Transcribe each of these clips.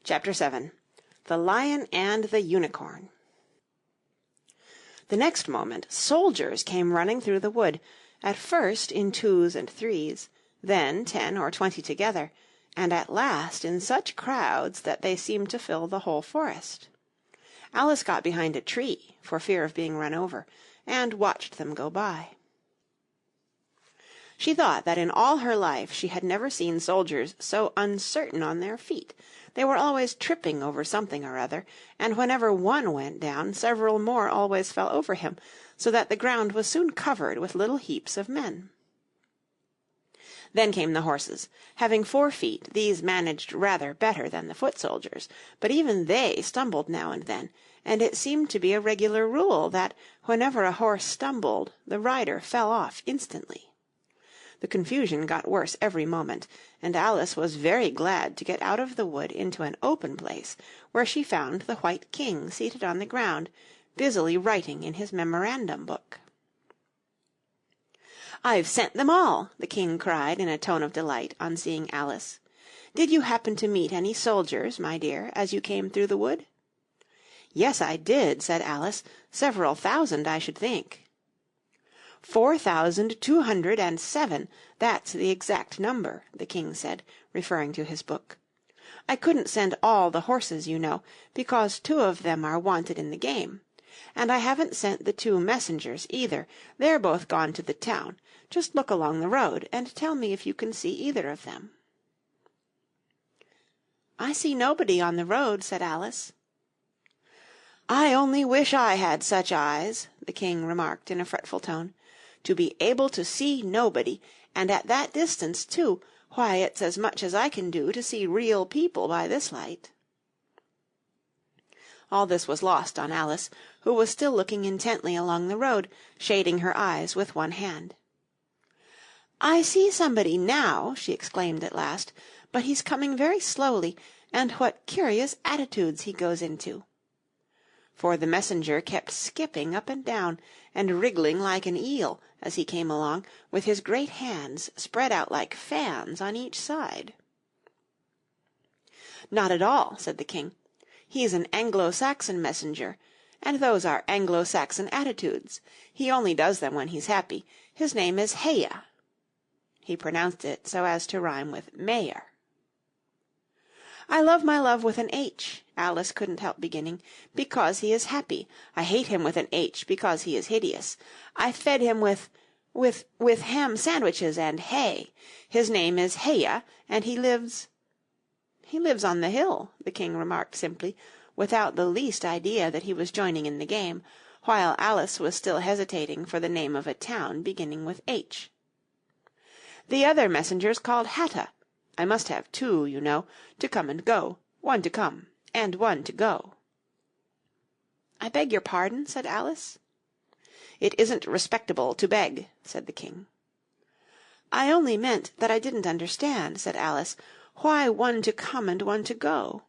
Chapter 7 The Lion and the Unicorn. The next moment soldiers came running through the wood, at first in 2s and 3s, then 10 or 20 together, and at last in such crowds that they seemed to fill the whole forest. Alice got behind a tree, for fear of being run over, and watched them go by. She thought that in all her life she had never seen soldiers so uncertain on their feet. They were always tripping over something or other, and whenever one went down, several more always fell over him, so that the ground was soon covered with little heaps of men. Then came the horses. Having 4 feet, these managed rather better than the foot soldiers, but even they stumbled now and then, and it seemed to be a regular rule that, whenever a horse stumbled, the rider fell off instantly. The confusion got worse every moment, and Alice was very glad to get out of the wood into an open place, where she found the White King seated on the ground, busily writing in his memorandum book. "I've sent them all," the King cried in a tone of delight on seeing Alice. "Did you happen to meet any soldiers, my dear, as you came through the wood?" "Yes, I did," said Alice. "Several thousand, I should think." 4,207, that's the exact number, the King said, referring to his book. "I couldn't send all the horses, you know, because 2 of them are wanted in the game. And I haven't sent the 2 messengers either. They're both gone to the town. Just look along the road, and tell me if you can see either of them." "I see nobody on the road," said Alice. "I only wish I had such eyes," the King remarked in a fretful tone. "To be able to see nobody, and at that distance, too, why, it's as much as I can do to see real people by this light." All this was lost on Alice, who was still looking intently along the road, shading her eyes with one hand. "I see somebody now," she exclaimed at last, "but he's coming very slowly, and what curious attitudes he goes into!" For the messenger kept skipping up and down, and wriggling like an eel, as he came along, with his great hands spread out like fans on each side. "Not at all," said the King. "He's an Anglo-Saxon messenger, and those are Anglo-Saxon attitudes. He only does them when he's happy. His name is Heya." He pronounced it so as to rhyme with mayor. "I love my love with an H," Alice couldn't help beginning, "because he is happy. I hate him with an H because he is hideous. I fed him with ham sandwiches and hay. His name is Heya, and he lives—" "He lives on the hill," the King remarked simply, without the least idea that he was joining in the game, while Alice was still hesitating for the name of a town beginning with H. "The other messenger's called Hatta. I must have 2, you know, to come and go, one to come and one to go." "I beg your pardon?" said Alice. "It isn't respectable to beg," said the King. "I only meant that I didn't understand," said Alice. "Why one to come and one to go?"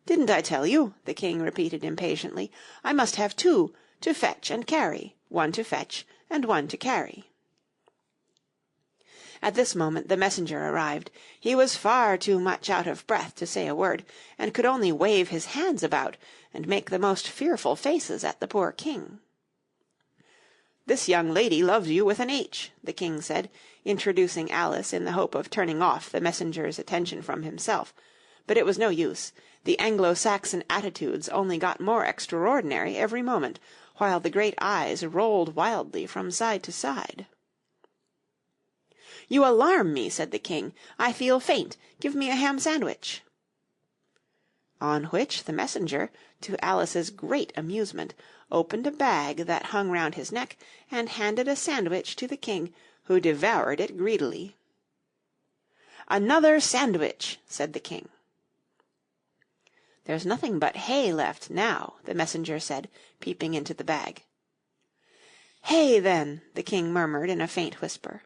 "Didn't I tell you?" the King repeated impatiently. "I must have 2, to fetch and carry, one to fetch and one to carry." At this moment the messenger arrived. He was far too much out of breath to say a word, and could only wave his hands about and make the most fearful faces at the poor King. "This young lady loves you with an H," the King said, introducing Alice in the hope of turning off the messenger's attention from himself, but it was no use. The Anglo-Saxon attitudes only got more extraordinary every moment, while the great eyes rolled wildly from side to side. "You alarm me," said the King. "I feel faint. Give me a ham sandwich." On which the messenger, to Alice's great amusement, opened a bag that hung round his neck, and handed a sandwich to the King, who devoured it greedily. "Another sandwich," said the King. "There's nothing but hay left now," the messenger said, peeping into the bag. "Hay, then," the King murmured in a faint whisper.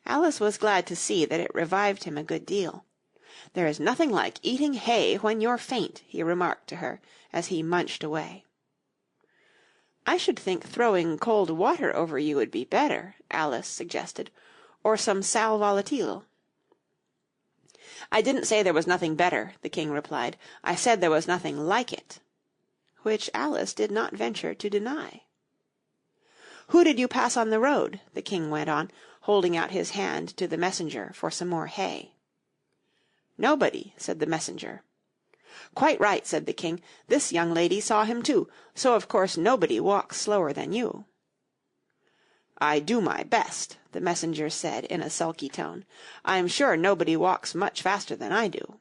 Alice was glad to see that it revived him a good deal. "There is nothing like eating hay when you're faint," he remarked to her, as he munched away. "I should think throwing cold water over you would be better," Alice suggested, "or some sal volatile." "I didn't say there was nothing better," the king replied. "I said there was nothing like it," which Alice did not venture to deny. "Who did you pass on the road?" the king went on, holding out his hand to the messenger for some more hay. "Nobody," said the messenger. "Quite right," said the king. "This young lady saw him too, so of course nobody walks slower than you." "I do my best," the messenger said in a sulky tone. "I'm sure nobody walks much faster than I do."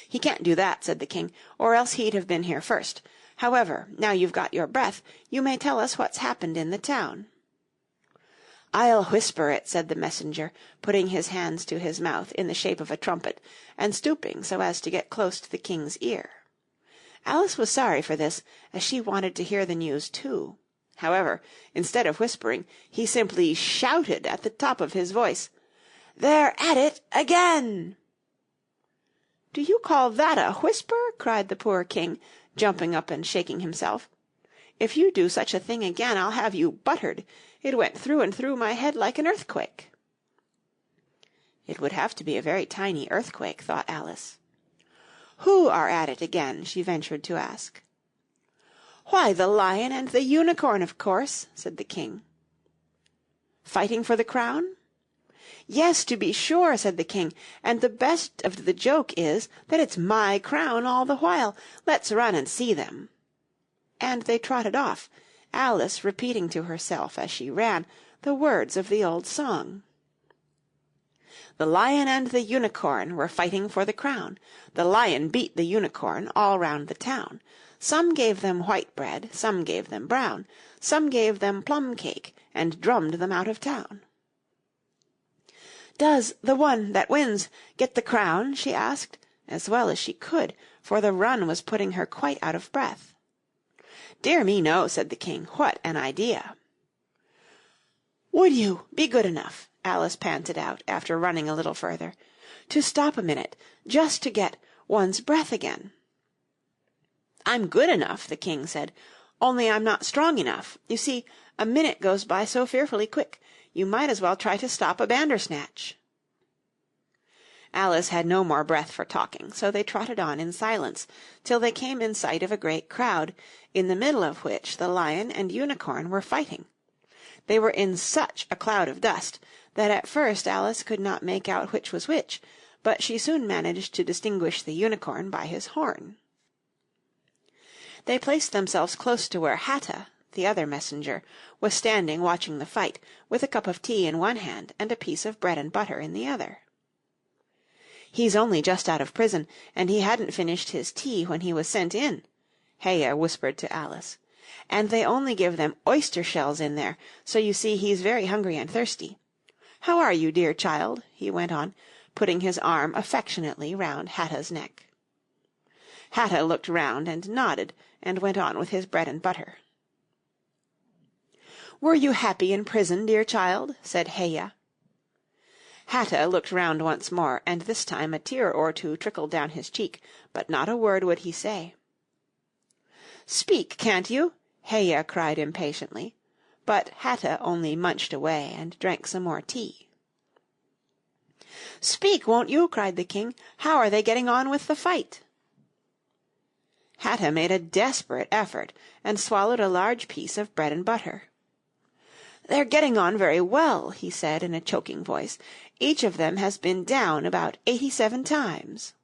"He can't do that," said the king, "or else he'd have been here first. However, now you've got your breath, you may tell us what's happened in the town." "I'll whisper it," said the messenger, putting his hands to his mouth in the shape of a trumpet, and stooping so as to get close to the king's ear. Alice was sorry for this, as she wanted to hear the news too. However, instead of whispering, he simply shouted at the top of his voice, "They're at it again!" "Do you call that a whisper?" cried the poor king, jumping up and shaking himself. "If you do such a thing again, I'll have you buttered. It went through and through my head like an earthquake." It would have to be a very tiny earthquake, thought Alice. "Who are at it again?" she ventured to ask. "Why, the Lion and the Unicorn, of course," said the king. "Fighting for the crown?" "Yes, to be sure," said the king, "and the best of the joke is that it's my crown all the while. Let's run and see them." And they trotted off, Alice repeating to herself as she ran the words of the old song. The Lion and the Unicorn were fighting for the crown. The Lion beat the Unicorn all round the town. Some gave them white bread, some gave them brown, some gave them plum cake, and drummed them out of town. "Does the one that wins get the crown?" she asked, as well as she could, for the run was putting her quite out of breath. "Dear me, no," said the king. "What an idea!" "Would you be good enough," Alice panted out, after running a little further, "to stop a minute, just to get one's breath again?" "I'm good enough," the king said, "only I'm not strong enough. You see, a minute goes by so fearfully quick. You might as well try to stop a Bandersnatch." Alice had no more breath for talking, so they trotted on in silence till they came in sight of a great crowd, in the middle of which the Lion and Unicorn were fighting. They were in such a cloud of dust that at first Alice could not make out which was which, but she soon managed to distinguish the Unicorn by his horn. They placed themselves close to where Hatta, the other messenger, was standing watching the fight, with a cup of tea in one hand and a piece of bread and butter in the other. "He's only just out of prison, and he hadn't finished his tea when he was sent in," Heya whispered to Alice, "and they only give them oyster shells in there, so you see he's very hungry and thirsty. How are you, dear child?" he went on, putting his arm affectionately round Hatta's neck. Hatta looked round and nodded, and went on with his bread and butter. "Were you happy in prison, dear child?" said Heya. Hatta looked round once more, and this time a tear or two trickled down his cheek, but not a word would he say. "Speak, can't you?" Heya cried impatiently, but Hatta only munched away and drank some more tea. "Speak, won't you?" cried the king. "How are they getting on with the fight?" Hatta made a desperate effort, and swallowed a large piece of bread and butter. "They're getting on very well," he said in a choking voice. "Each of them has been down about 87 times."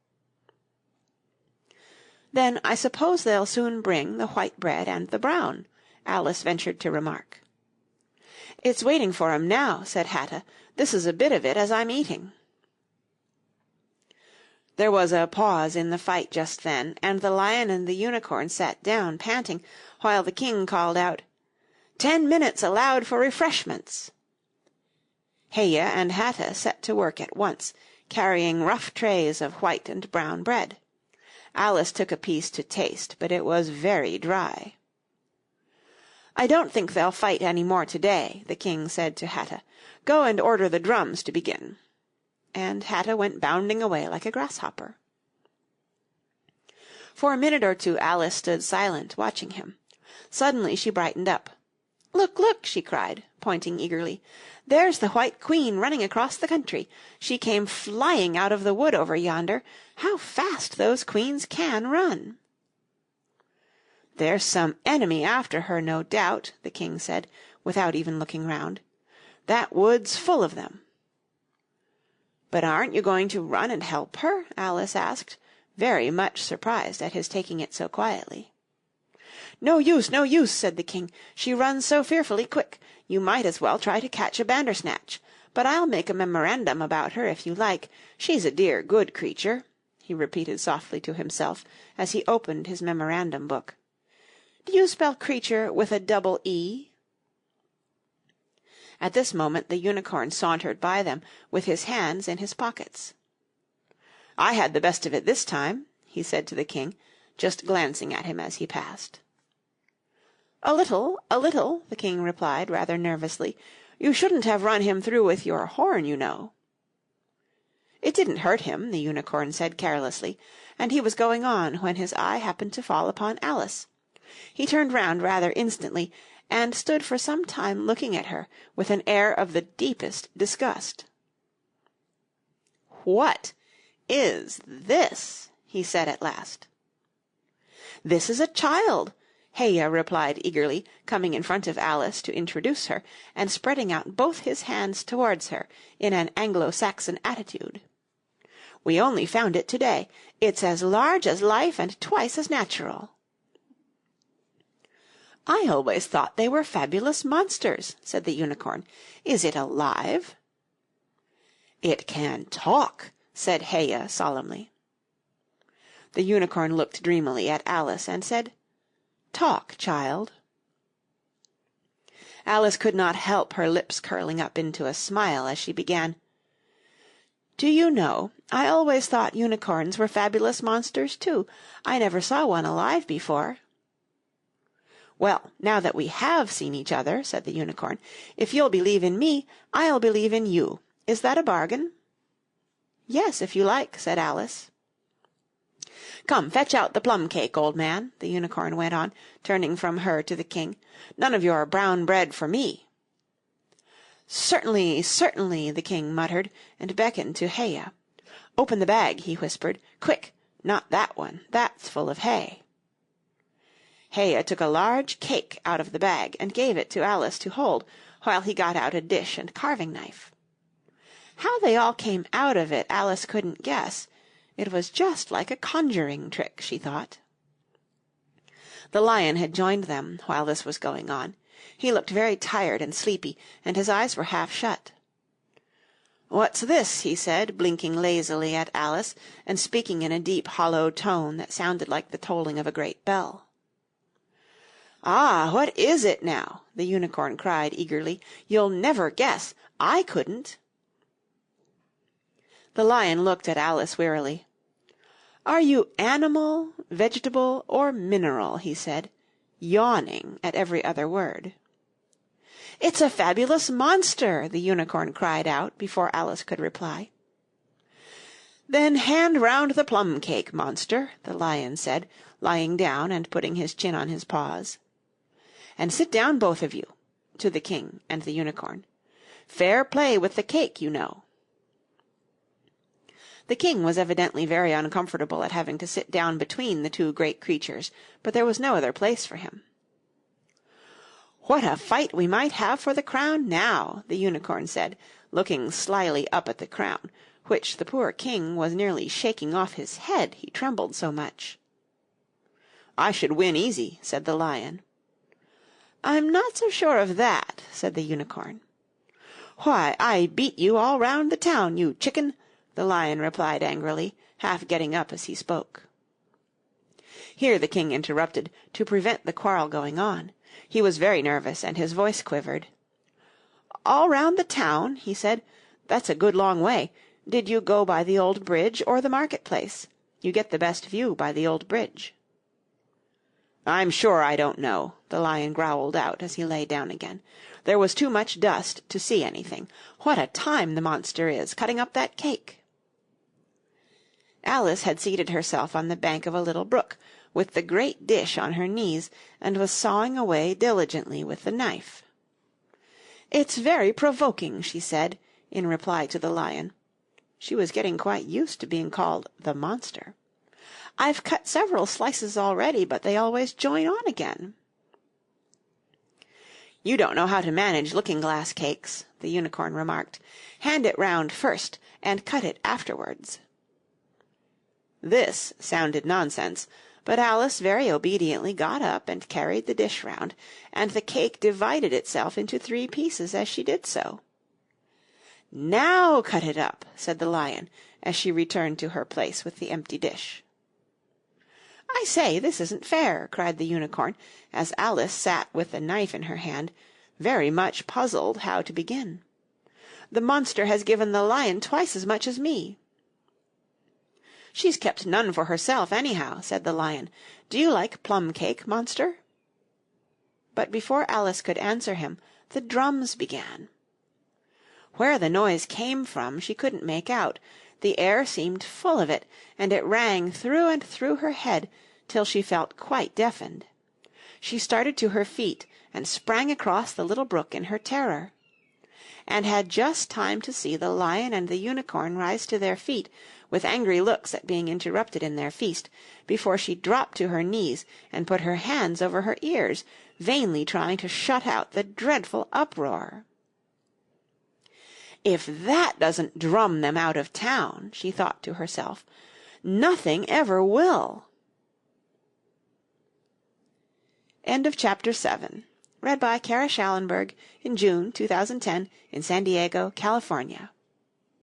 "Then I suppose they'll soon bring the white bread and the brown," Alice ventured to remark. "It's waiting for 'em now," said Hatta. "This is a bit of it as I'm eating." There was a pause in the fight just then, and the Lion and the Unicorn sat down, panting, while the king called out, "10 minutes allowed for refreshments." Heya and Hatta set to work at once, carrying rough trays of white and brown bread. Alice took a piece to taste, but it was very dry. "I don't think they'll fight any more to-day," the king said to Hatta. "Go and order the drums to begin." And Hatta went bounding away like a grasshopper. For a minute or two Alice stood silent, watching him. Suddenly she brightened up. "Look, look!" she cried, pointing eagerly. "There's the White Queen running across the country. She came flying out of the wood over yonder. How fast those queens can run!" "There's some enemy after her, no doubt," the king said, without even looking round. "That wood's full of them." "But aren't you going to run and help her?" Alice asked, very much surprised at his taking it so quietly. "No use, no use," said the king. "She runs so fearfully quick. You might as well try to catch a Bandersnatch. But I'll make a memorandum about her if you like. She's a dear good creature," he repeated softly to himself as he opened his memorandum book. "Do you spell creature with a double E?" At this moment the unicorn sauntered by them, with his hands in his pockets. "I had the best of it this time," he said to the king, just glancing at him as he passed. A little," the king replied rather nervously. "You shouldn't have run him through with your horn, you know." "It didn't hurt him," the unicorn said carelessly, and he was going on when his eye happened to fall upon Alice. He turned round rather instantly, and stood for some time looking at her with an air of the deepest disgust. "What is this?" he said at last. "This is a child," Heya replied eagerly, coming in front of Alice to introduce her, and spreading out both his hands towards her in an Anglo-Saxon attitude. "We only found it to-day. It's as large as life and twice as natural." "I always thought they were fabulous monsters," said the unicorn. "Is it alive?" "It can talk," said Heya solemnly. The unicorn looked dreamily at Alice and said, "Talk, child." Alice could not help her lips curling up into a smile as she began, "Do you know, I always thought unicorns were fabulous monsters too. I never saw one alive before." "Well, now that we have seen each other," said the unicorn, "if you'll believe in me, I'll believe in you. Is that a bargain?" "Yes, if you like," said Alice. "Come, fetch out the plum cake, old man," the unicorn went on, turning from her to the king. "None of your brown bread for me." "Certainly, certainly," the king muttered, and beckoned to Heya. "Open the bag," he whispered. "Quick, not that one. That's full of hay." Heya took a large cake out of the bag and gave it to Alice to hold, while he got out a dish and carving knife. How they all came out of it Alice couldn't guess. It was just like a conjuring trick, she thought. The lion had joined them while this was going on. He looked very tired and sleepy, and his eyes were half shut. "What's this?" he said, blinking lazily at Alice, and speaking in a deep hollow tone that sounded like the tolling of a great bell. "Ah, what is it now?" the unicorn cried eagerly. "You'll never guess. I couldn't." The lion looked at Alice wearily. "Are you animal, vegetable, or mineral?" he said, yawning at every other word. "It's a fabulous monster!" the unicorn cried out before Alice could reply. "Then hand round the plum cake, monster," the lion said, lying down and putting his chin on his paws. "And sit down, both of you," to the king and the unicorn. "Fair play with the cake, you know." The king was evidently very uncomfortable at having to sit down between the two great creatures, but there was no other place for him. "What a fight we might have for the crown now," the unicorn said, looking slyly up at the crown, which the poor king was nearly shaking off his head, he trembled so much. "I should win easy," said the lion. "I'm not so sure of that," said the unicorn. "Why, I beat you all round the town, you chicken," the lion replied angrily, half getting up as he spoke. Here the king interrupted, to prevent the quarrel going on. He was very nervous, and his voice quivered. "All round the town?" he said. "That's a good long way. Did you go by the old bridge or the market-place? You get the best view by the old bridge." "I'm sure I don't know," the lion growled out as he lay down again. "There was too much dust to see anything. What a time the monster is, cutting up that cake!" Alice had seated herself on the bank of a little brook, with the great dish on her knees, and was sawing away diligently with the knife. "It's very provoking," she said, in reply to the Lion. She was getting quite used to being called the monster. "I've cut several slices already, but they always join on again." "You don't know how to manage looking-glass cakes," the Unicorn remarked. "Hand it round first, and cut it afterwards." This sounded nonsense, but Alice very obediently got up and carried the dish round, and the cake divided itself into 3 pieces as she did so. "Now cut it up," said the Lion, as she returned to her place with the empty dish. "I say, this isn't fair," cried the Unicorn, as Alice sat with the knife in her hand, very much puzzled how to begin. "The monster has given the Lion twice as much as me." "She's kept none for herself, anyhow," said the Lion. "Do you like plum cake, monster?" But before Alice could answer him, the drums began. Where the noise came from she couldn't make out. The air seemed full of it, and it rang through and through her head till she felt quite deafened. She started to her feet and sprang across the little brook in her terror, and had just time to see the Lion and the Unicorn rise to their feet, with angry looks at being interrupted in their feast, before she dropped to her knees and put her hands over her ears, vainly trying to shut out the dreadful uproar. "If that doesn't drum them out of town," she thought to herself, "nothing ever will." End of Chapter 7. Read by Kara Schallenberg in June 2010 in San Diego, California.